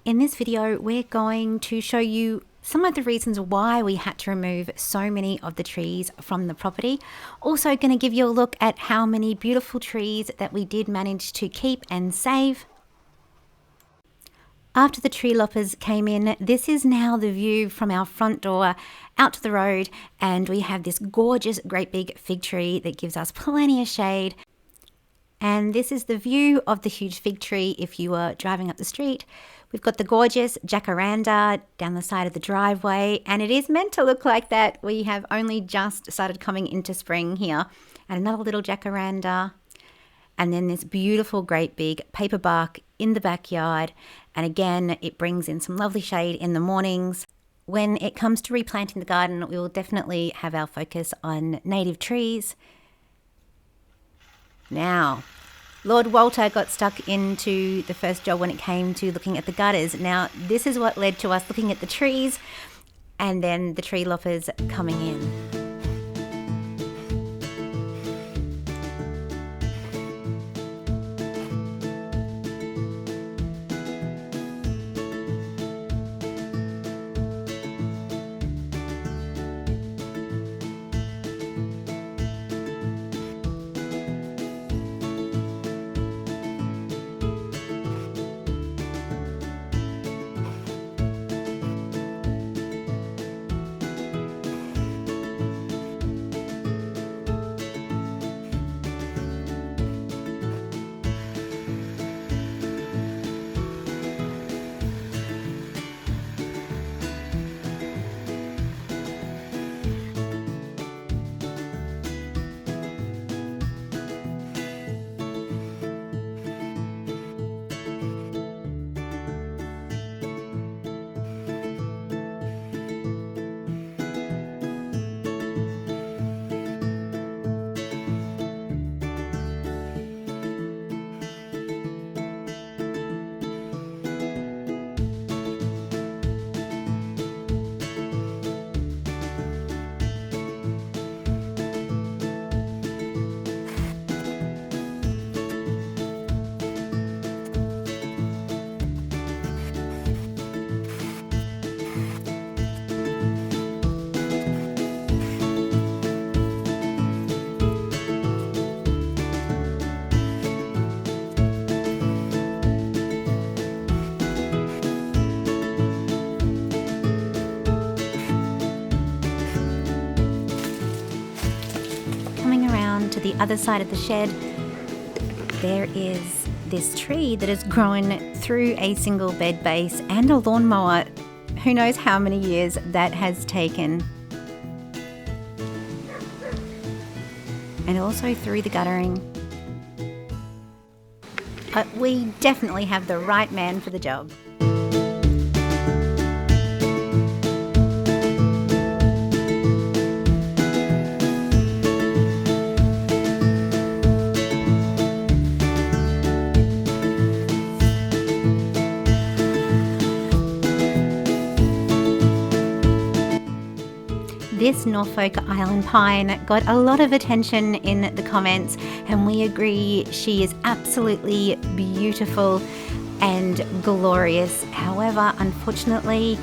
In this video, we're going to show you some of the reasons why we had to remove so many of the trees from the property. Also going to give you a look at how many beautiful trees that we did manage to keep and save. After the tree loppers came in, this is now the view from our front door out to the road, and we have this gorgeous great big fig tree that gives us plenty of shade. And this is the view of the huge fig tree if you were driving up the street. We've got the gorgeous jacaranda down the side of the driveway, and it is meant to look like that. We have only just started coming into spring here. And another little jacaranda. And then this beautiful great big paper bark in the backyard. And again, it brings in some lovely shade in the mornings. When it comes to replanting the garden, we will definitely have our focus on native trees. Now, Lord Walter got stuck into the first job when it came to looking at the gutters. Now, this is what led to us looking at the trees and then the tree loppers coming in. To the other side of the shed, there is this tree that has grown through a single bed base and a lawnmower. Who knows how many years that has taken. And also through the guttering. But we definitely have the right man for the job. This Norfolk Island pine got a lot of attention in the comments, and we agree she is absolutely beautiful and glorious. However, unfortunately,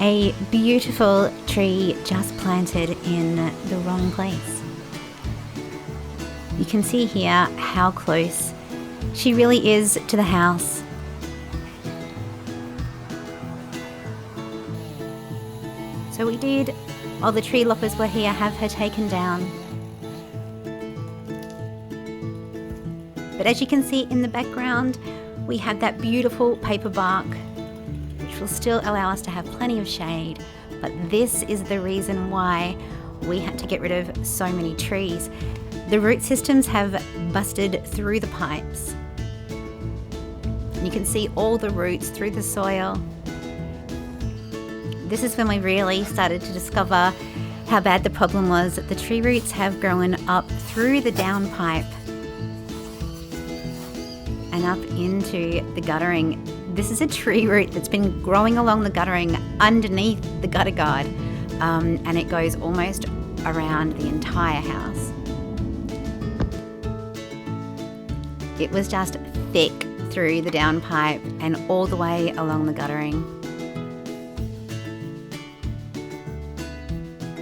a beautiful tree just planted in the wrong place. You can see here how close she really is to the house. So we did, while the tree loppers were here, have her taken down. But as you can see in the background, we have that beautiful paper bark, which will still allow us to have plenty of shade. But this is the reason why we had to get rid of so many trees. The root systems have busted through the pipes. You can see all the roots through the soil. This is when we really started to discover how bad the problem was. The tree roots have grown up through the downpipe and up into the guttering. This is a tree root that's been growing along the guttering underneath the gutter guard, and it goes almost around the entire house. It was just thick through the downpipe and all the way along the guttering.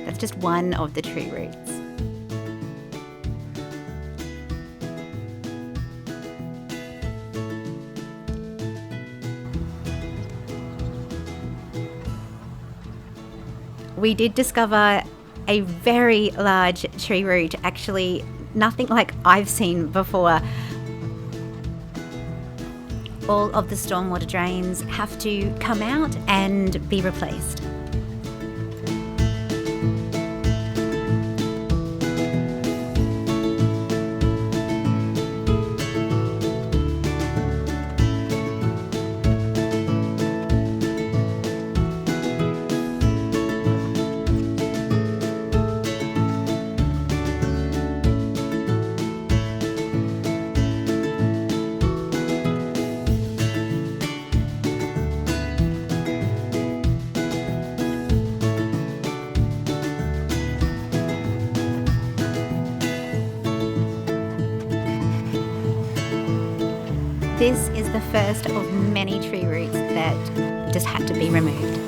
That's just one of the tree roots. We did discover a very large tree root, actually nothing like I've seen before. All of the stormwater drains have to come out and be replaced. This is the first of many tree roots that just had to be removed.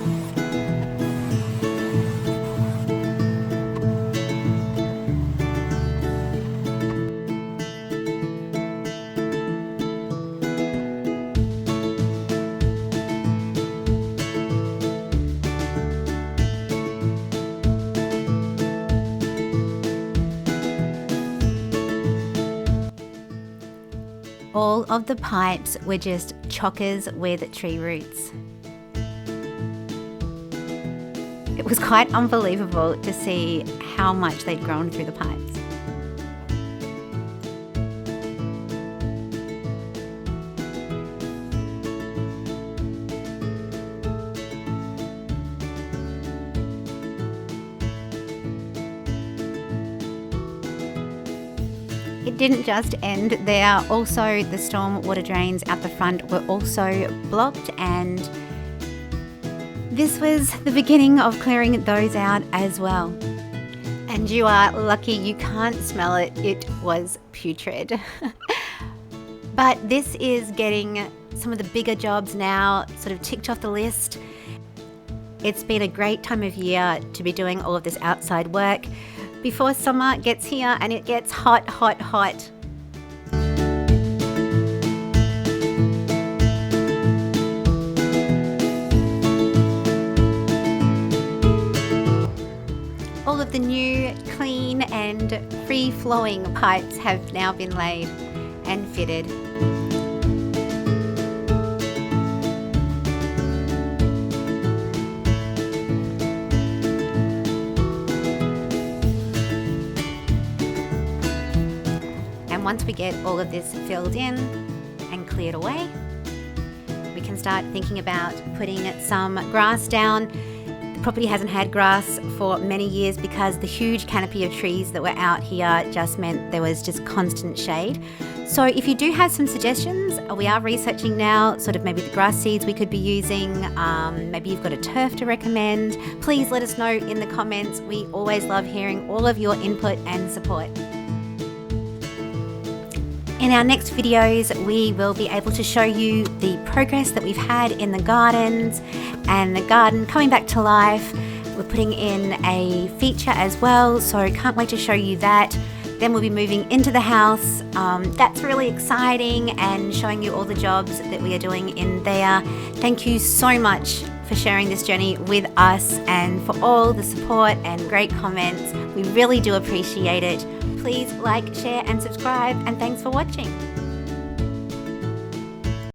All of the pipes were just chockers with tree roots. It was quite unbelievable to see how much they'd grown through the pipes. It didn't just end there. Also, the storm water drains out the front were also blocked, and this was the beginning of clearing those out as well. And you are lucky you can't smell it. It was putrid. But this is getting some of the bigger jobs now sort of ticked off the list. It's been a great time of year to be doing all of this outside work before summer gets here and it gets hot, hot, hot. All of the new, clean and free-flowing pipes have now been laid and fitted. Once we get all of this filled in and cleared away, we can start thinking about putting some grass down. The property hasn't had grass for many years because the huge canopy of trees that were out here just meant there was just constant shade. So if you do have some suggestions, we are researching now sort of maybe the grass seeds we could be using. Maybe you've got a turf to recommend. Please let us know in the comments. We always love hearing all of your input and support. In our next videos, we will be able to show you the progress that we've had in the gardens and the garden coming back to life. We're putting in a feature as well, so can't wait to show you that. Then we'll be moving into the house. That's really exciting, and showing you all the jobs that we are doing in there. Thank you so much for sharing this journey with us and for all the support and great comments. We really do appreciate it. Please like, share and subscribe, and thanks for watching.